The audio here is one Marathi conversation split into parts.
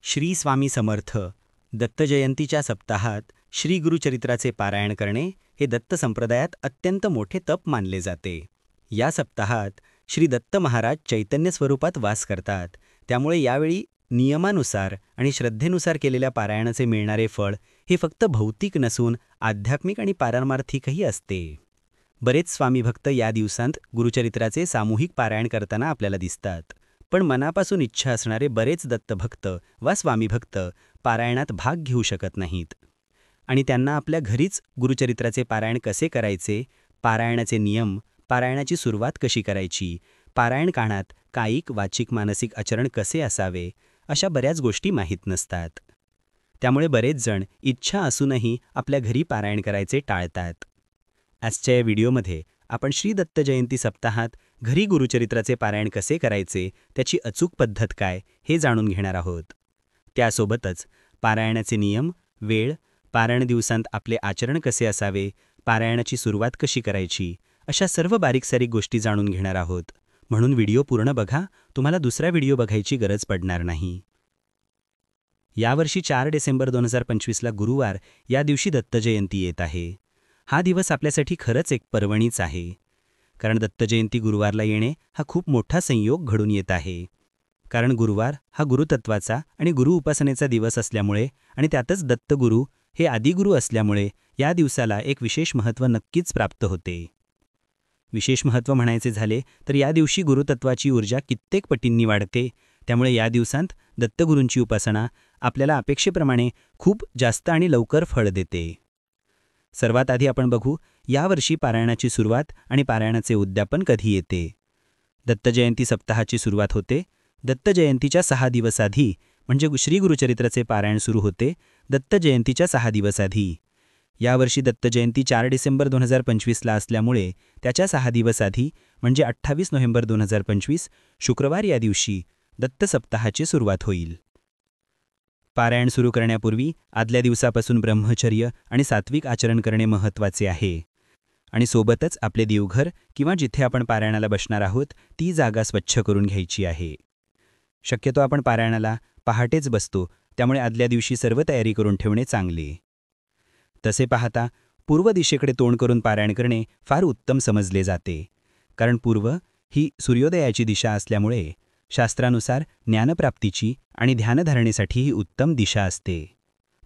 श्री स्वामी समर्थ दत्तजयंतीच्या सप्ताहात श्री गुरुचरित्राचे पारायण करणे हे दत्त संप्रदायात अत्यंत मोठे तप मानले जाते. या सप्ताहात श्री दत्त महाराज चैतन्य स्वरूपात वास करतात. त्यामुळे यावेळी नियमानुसार आणि श्रद्धेनुसार केलेल्या पारायणाचे मिळणारे फळ हे फक्त भौतिक नसून आध्यात्मिक आणि पारमार्थिकही असते. बरेच स्वामी भक्त या दिवसांत गुरुचरित्राचे सामूहिक पारायण करताना आपल्याला दिसतात. पण मनापासून इच्छा असणारे बरेच दत्तभक्त वा स्वामी भक्त पारायणात भाग घेऊ शकत नाहीत. आणि त्यांना आपल्या घरीच गुरुचरित्राचे पारायण कसे करायचे, पारायणाचे नियम, पारायणाची सुरुवात कशी करायची, पारायण काळात कायिक वाचिक मानसिक आचरण कसे असावे, अशा बऱ्याच गोष्टी माहीत नसतात. त्यामुळे बरेच जण इच्छा असूनही आपल्या घरी पारायण करायचे टाळतात. आजच्या या व्हिडिओमध्ये आपण श्री दत्त जयंती सप्ताहात घरी गुरुचरित्राचे पारायण कसे करायचे, त्याची अचूक पद्धत काय हे जाणून घेणार आहोत. त्यासोबतच पारायणाचे नियम, वेळ, पारायण दिवसांत आपले आचरण कसे असावे, पारायणाची सुरुवात कशी करायची, अशा सर्व बारीक-सारीक गोष्टी जाणून घेणार आहोत. म्हणून व्हिडिओ पूर्ण बघा, तुम्हाला दुसरा व्हिडिओ बघायची गरज पडणार नाही. यावर्षी 4 डिसेंबर 2025ला गुरुवार या दिवशी दत्तजयंती येत आहे. हा दिवस आपल्यासाठी खरंच एक पर्वणीच आहे. कारण दत्तजयंती गुरुवारला येणे हा खूप मोठा संयोग घडून येत आहे. कारण गुरुवार हा गुरुतत्वाचा आणि गुरु उपासनेचा दिवस असल्यामुळे आणि त्यातच दत्तगुरू हे आदिगुरू असल्यामुळे या दिवसाला एक विशेष महत्त्व नक्कीच प्राप्त होते. विशेष महत्त्व म्हणायचे झाले तर या दिवशी गुरुतत्वाची ऊर्जा कित्येक पटींनी वाढते. त्यामुळे या दिवसांत दत्तगुरूंची उपासना आपल्याला अपेक्षेप्रमाणे खूप जास्त आणि लवकर फळ देते. सर्वात आधी आपण बघू यावर्षी पारायणाची सुरुवात आणि पारायणाचे उद्यापन कधी येते. दत्तजयंती सप्ताहाची सुरुवात होते दत्तजयंतीच्या 6 दिवस आधी, म्हणजे श्री गुरुचरित्राचे पारायण सुरू होते दत्तजयंतीच्या 6 दिवस आधी. यावर्षी दत्तजयंती 4 डिसेंबर 2025ला असल्यामुळे त्याच्या 6 दिवस आधी म्हणजे 28 नोव्हेंबर 2025 शुक्रवार या दिवशी दत्त सप्ताहाची सुरुवात होईल. पारायण सुरू करण्यापूर्वी आदल्या दिवसापासून ब्रह्मचर्य आणि सात्विक आचरण करणे महत्त्वाचे आहे. आणि सोबतच आपले देवघर किंवा जिथे आपण पारायणाला बसणार आहोत ती जागा स्वच्छ करून घ्यायची आहे. शक्यतो आपण पारायणाला पहाटेच बसतो, त्यामुळे आदल्या दिवशी सर्व तयारी करून ठेवणे चांगले. तसे पाहता पूर्व दिशेकडे तोंड करून पारायण करणे फार उत्तम समजले जाते. कारण पूर्व ही सूर्योदयाची दिशा असल्यामुळे शास्त्रानुसार ज्ञानप्राप्तीची आणि ध्यानधारणेसाठी ही उत्तम दिशा असते.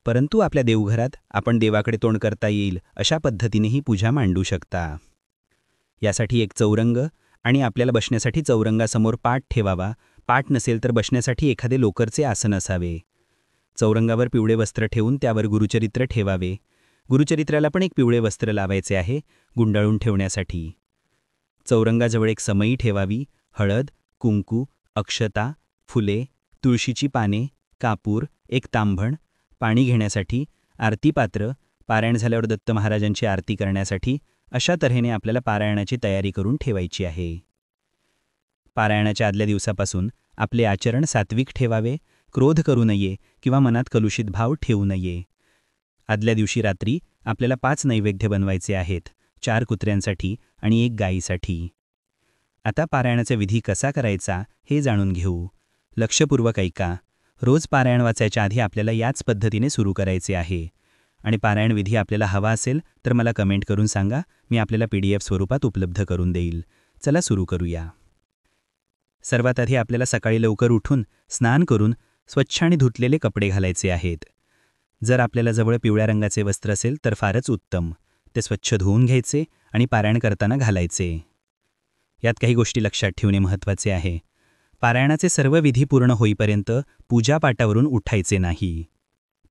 परंतु आपल्या देवघरात आपण देवाकडे तोंड करता येईल अशा पद्धतीनेही पूजा मांडू शकता. यासाठी एक चौरंग आणि आपल्याला बसण्यासाठी चौरंगासमोर पाट ठेवावा. पाट नसेल तर बसण्यासाठी एखादे लोकरचे आसन असावे. चौरंगावर पिवळे वस्त्र ठेवून त्यावर गुरुचरित्र ठेवावे. गुरुचरित्राला पण एक पिवळे वस्त्र लावायचे आहे गुंडाळून ठेवण्यासाठी. चौरंगाजवळ एक समई ठेवावी. हळद, कुंकू, अक्षता, फुले, तुळशीची पाने, कापूर, एक तांभण, पाणी घेण्यासाठी, आरतीपात्र, पारायण झाल्यावर दत्त महाराजांची आरती करण्यासाठी, अशा तऱ्हेने आपल्याला पारायणाची तयारी करून ठेवायची आहे. पारायणाच्या आदल्या दिवसापासून आपले आचरण सात्विक ठेवावे. क्रोध करू नये किंवा मनात कलुषित भाव ठेवू नये. आदल्या दिवशी रात्री आपल्याला 5 नैवेद्य बनवायचे आहेत, 4 कुत्र्यांसाठी आणि 1 गायीसाठी. आता पारायणाचा विधी कसा करायचा हे जाणून घेऊ. लक्षपूर्वक ऐका. रोज पारायण वाचायच्या आधी आपल्याला याच पद्धतीने सुरू करायचे आहे. आणि पारायण विधी आपल्याला हवा असेल तर मला कमेंट करून सांगा, मी आपल्याला PDF स्वरूपात उपलब्ध करून देईल. चला सुरू करूया. सर्वात आधी आपल्याला सकाळी लवकर उठून स्नान करून स्वच्छ आणि धुतलेले कपडे घालायचे आहेत. जर आपल्याला जवळ पिवळ्या रंगाचे वस्त्र असेल तर फारच उत्तम. ते स्वच्छ धुवून घ्यायचे आणि पारायण करताना घालायचे. यात काही गोष्टी लक्षात ठेवणे महत्त्वाचे आहे. पारायणाचे सर्व विधी पूर्ण होईपर्यंत पूजापाठावरून उठायचे नाही.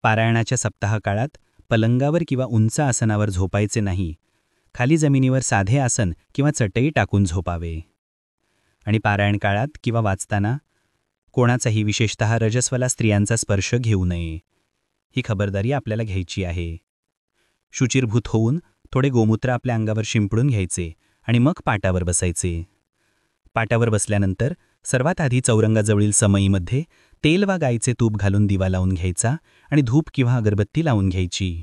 पारायणाच्या सप्ताह काळात पलंगावर किंवा उंच आसनावर झोपायचे नाही. खाली जमिनीवर साधे आसन किंवा चटई टाकून झोपावे. आणि पारायण काळात किंवा वाचताना कोणाचाही विशेषतः रजस्वला स्त्रियांचा स्पर्श घेऊ नये. ही खबरदारी आपल्याला घ्यायची आहे. शुचिर्भूत होऊन थोडे गोमूत्र आपल्या अंगावर शिंपडून घ्यायचे आणि मग पाटावर बसायचे. पाटावर बसल्यानंतर सर्वात आधी चौरंगाजवळील समईमध्ये तेल वा गाईचे तूप घालून दिवा लावून घ्यायचा आणि धूप किंवा अगरबत्ती लावून घ्यायची.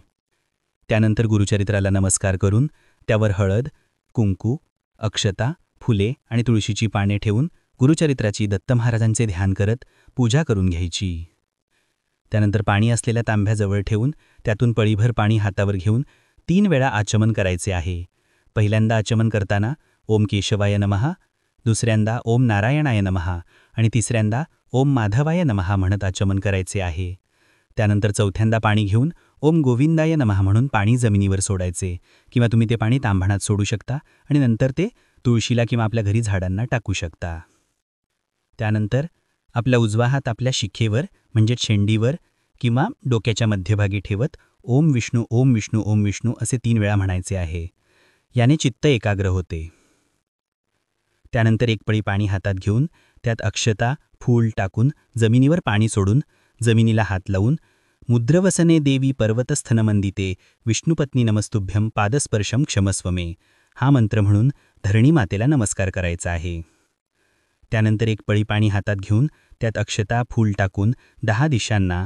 त्यानंतर गुरुचरित्राला नमस्कार करून त्यावर हळद, कुंकू, अक्षता, फुले आणि तुळशीची पाने ठेवून गुरुचरित्राची दत्त महाराजांचे ध्यान करत पूजा करून घ्यायची. त्यानंतर पाणी असलेल्या तांब्याजवळ ठेवून त्यातून पळीभर पाणी हातावर घेऊन 3 वेळा आचमन करायचे आहे. पहिल्यांदा आचमन करताना ओम केशवाय नमः, दुसऱ्यांदा ओम नारायणाय नमः आणि तिसऱ्यांदा ओम माधवाय नमः म्हणत आचमन करायचे आहे. त्यानंतर चौथ्यांदा पाणी घेऊन ओम गोविंदाय नमः म्हणून पाणी जमिनीवर सोडायचे किंवा तुम्ही ते पाणी तांभणात सोडू शकता आणि नंतर ते तुळशीला किंवा आपल्या घरी झाडांना टाकू शकता. त्यानंतर आपला उजवा हात आपल्या शिखेवर म्हणजे शेंडीवर किंवा डोक्याच्या मध्यभागी ठेवत ओम विष्णू ओम विष्णू ओम विष्णू असे 3 वेळा म्हणायचे आहे. याने चित्त एकाग्र होते. त्यानंतर एक पळी पाणी हातात घेऊन त्यात अक्षता फूल टाकून जमिनीवर पाणी सोडून जमिनीला हात लावून मुद्रवसने देवी पर्वतस्थनमंदिते विष्णुपत्नी नमस्तुभ्यं पादस्पर्शम क्षमस्व मे हा मंत्र म्हणून धरणी मातेला नमस्कार करायचा आहे. त्यानंतर एक पळी पाणी हातात घेऊन त्यात अक्षता फूल टाकून 10 दिशांना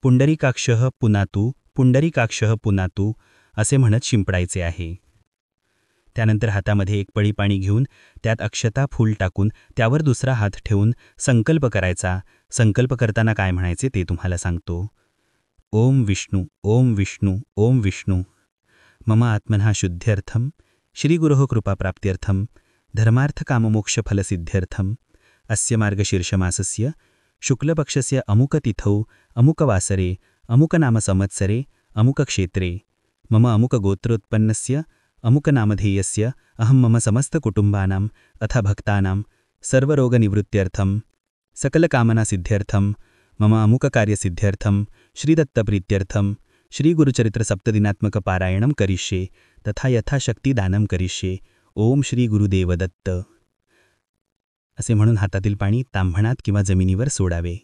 पुंडरीकाक्षः पुनातु पुंडरीकाक्षः पुनातु असे म्हणत शिंपडायचे आहे. त्यानंतर हातामध्ये एक पळी पाणी घेऊन त्यात अक्षता फूल टाकून त्यावर दुसरा हात ठेवून संकल्प करायचा. संकल्प करताना काय म्हणायचे ते तुम्हाला सांगतो. ओम विष्णू ओम विष्णू ओम विष्णू मम आत्मनः शुद्ध्यर्थम श्रीगुरोः कृपाप्राप्त्यर्थम धर्मार्थकाममोक्षफलसिद्ध्यर्थम अस्य मार्गशीर्षमासस्य शुक्लपक्षस्य अमुकतिथौ अमुकवासरे अमुकनामसंवत्सरे अमुकक्षेत्रे मम अमुकगोत्रोत्पन्नस्य अमुकनामधेयस्य अहं मम समस्तकुटुम्बानां अथ भक्तानां सर्वरोगनिवृत्त्यर्थं सकलकामनासिद्ध्यर्थं मम अमुककार्यसिद्ध्यर्थं श्रीदत्तप्रीत्यर्थं श्रीगुरुचरित्रसप्तदिनात्मकपारायणं करिष्ये तथा यथाशक्ती दानं करिष्ये. ओम श्री गुरुदेव दत्त असे म्हणून हातातील पाणी तांभणात किंवा जमिनीवर सोडावे.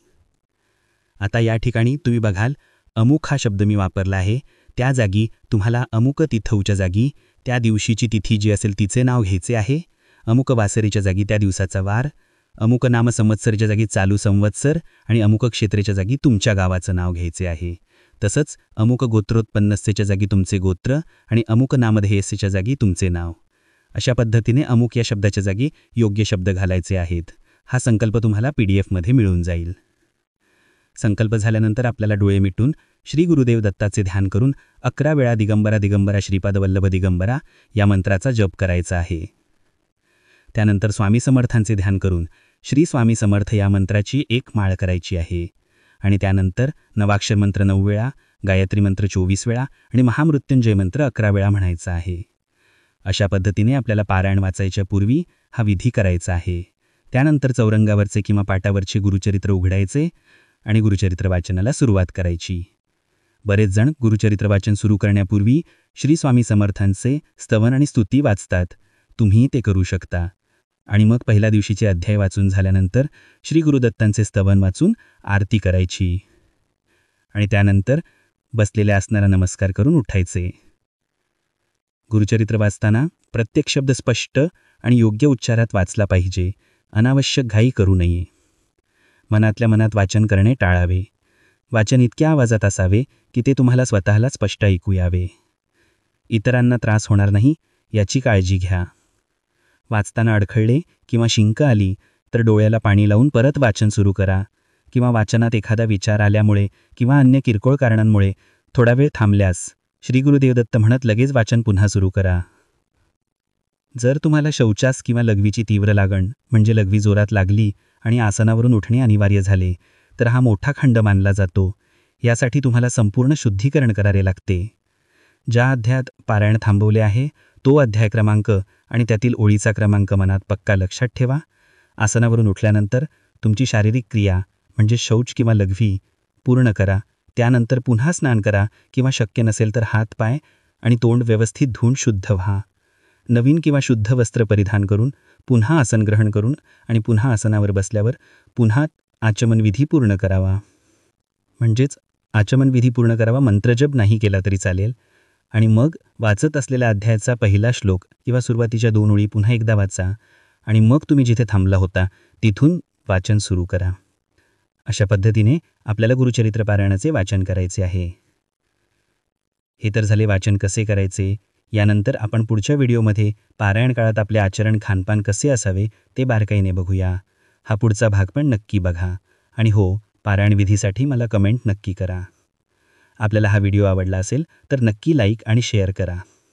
आता या ठिकाणी तुम्ही बघाल अमुक हा शब्द मी वापरला आहे. त्या जागी तुम्हाला अमुक तिथौच्या जागी त्या दिवशीची तिथी जी असेल तिचे नाव घ्यायचे आहे. अमुक वासरेच्या जागी त्या दिवसाचा वार, अमुक नाम संवत्सरच्या जागी चालू संवत्सर आणि अमुक क्षेत्रेच्या जागी तुमच्या गावाचं नाव घ्यायचे आहे. तसंच अमुक गोत्रोत्पन्नस्यच्या जागी तुमचे गोत्र आणि अमुक नामधेयस्यच्या जागी तुमचे नाव. अशा पद्धतीने अमुक या शब्दाच्या जागी योग्य शब्द घालायचे आहेत. हा संकल्प तुम्हाला PDF मिळून जाईल. संकल्प झाल्यानंतर आपल्याला डोळे मिटून श्री गुरुदेव दत्ताचे ध्यान करून 11 वेळा दिगंबरा दिगंबरा श्रीपाद वल्लभ दिगंबरा या मंत्राचा जप करायचा आहे. त्यानंतर स्वामी समर्थांचे ध्यान करून श्री स्वामी समर्थ या मंत्राची 1 माळ करायची आहे. आणि त्यानंतर नवाक्षर मंत्र 9 वेळा, गायत्री मंत्र 24 वेळा आणि महामृत्युंजय मंत्र 11 वेळा म्हणायचा आहे. अशा पद्धतीने आपल्याला पारायण वाचायच्या पूर्वी हा विधी करायचा आहे. त्यानंतर चौरंगावरचे किंवा पाटावरचे गुरुचरित्र उघडायचे आणि गुरुचरित्र वाचनाला सुरुवात करायची. बरेच जण गुरुचरित्र वाचन सुरू करण्यापूर्वी श्री स्वामी समर्थांचे स्तवन आणि स्तुती वाचतात. तुम्ही ते करू शकता. आणि मग पहिल्या दिवशीचे अध्याय वाचून झाल्यानंतर श्री गुरुदत्तांचे स्तवन वाचून आरती करायची आणि त्यानंतर बसलेल्या आसनाला नमस्कार करून उठायचे. गुरुचरित्र वाचताना प्रत्येक शब्द स्पष्ट आणि योग्य उच्चारात वाचला पाहिजे. अनावश्यक घाई करू नये. मनातल्या मनात वाचन करणे टाळावे. वाचन इतक्या आवाजात असावे की ते तुम्हाला स्वतःला स्पष्ट ऐकू यावे. इतरांना त्रास होणार नाही याची काळजी घ्या. वाचताना अडखळले किंवा शिंक आली तर डोळ्याला पाणी लावून परत वाचन सुरू करा किंवा वाचनात एखादा विचार आल्यामुळे किंवा अन्य किरकोळ कारणांमुळे थोडा वेळ थांबल्यास श्री गुरुदेव दत्त म्हणत लगेच वाचन पुन्हा सुरू करा. जर तुम्हाला शौचास किंवा लघवीची तीव्र लागण म्हणजे लघवी जोरात लागली आणि आसनावरून उठणे अनिवार्य झाले तर हा मोठा खंड मानला जातो. यासाठी तुम्हाला संपूर्ण शुद्धीकरण करावे लागते. ज्या अध्यायात पारायण थांबवले आहे तो अध्याय क्रमांक आणि त्यातील ओळीचा क्रमांक मनात पक्का लक्षात ठेवा. आसनावरून उठल्यानंतर तुमची शारीरिक क्रिया म्हणजे शौच किंवा लघवी पूर्ण करा. त्यानंतर पुन्हा स्नान करा किंवा शक्य नसेल तर हात पाय आणि तोंड व्यवस्थित धुवून शुद्ध व्हा. नवीन किंवा शुद्ध वस्त्र परिधान करून पुन्हा आसन ग्रहण करून आणि पुन्हा आसनावर बसल्यावर पुन्हा आचमनविधी पूर्ण करावा. म्हणजेच आचमनविधी पूर्ण करावा. मंत्रजप नाही केला तरी चालेल. आणि मग वाचत असलेल्या अध्यायाचा पहिला श्लोक किंवा सुरुवातीच्या 2 ओळी पुन्हा एकदा वाचा आणि मग तुम्ही जिथे थांबला होता तिथून वाचन सुरू करा. अशा पद्धतीने आपल्याला गुरुचरित्र पारायणाचे वाचन करायचे आहे. हे तर झाले वाचन कसे करायचे. यानंतर आपण पुढच्या व्हिडिओमध्ये पारायण काळात आपले आचरण खानपान कसे असावे ते बारकाईने बघूया. हा पुढचा भाग पण नक्की बघा. आणि हो, पारायण विधीसाठी मला कमेंट नक्की करा. आपल्याला हा व्हिडिओ आवडला असेल तर नक्की लाईक आणि शेअर करा.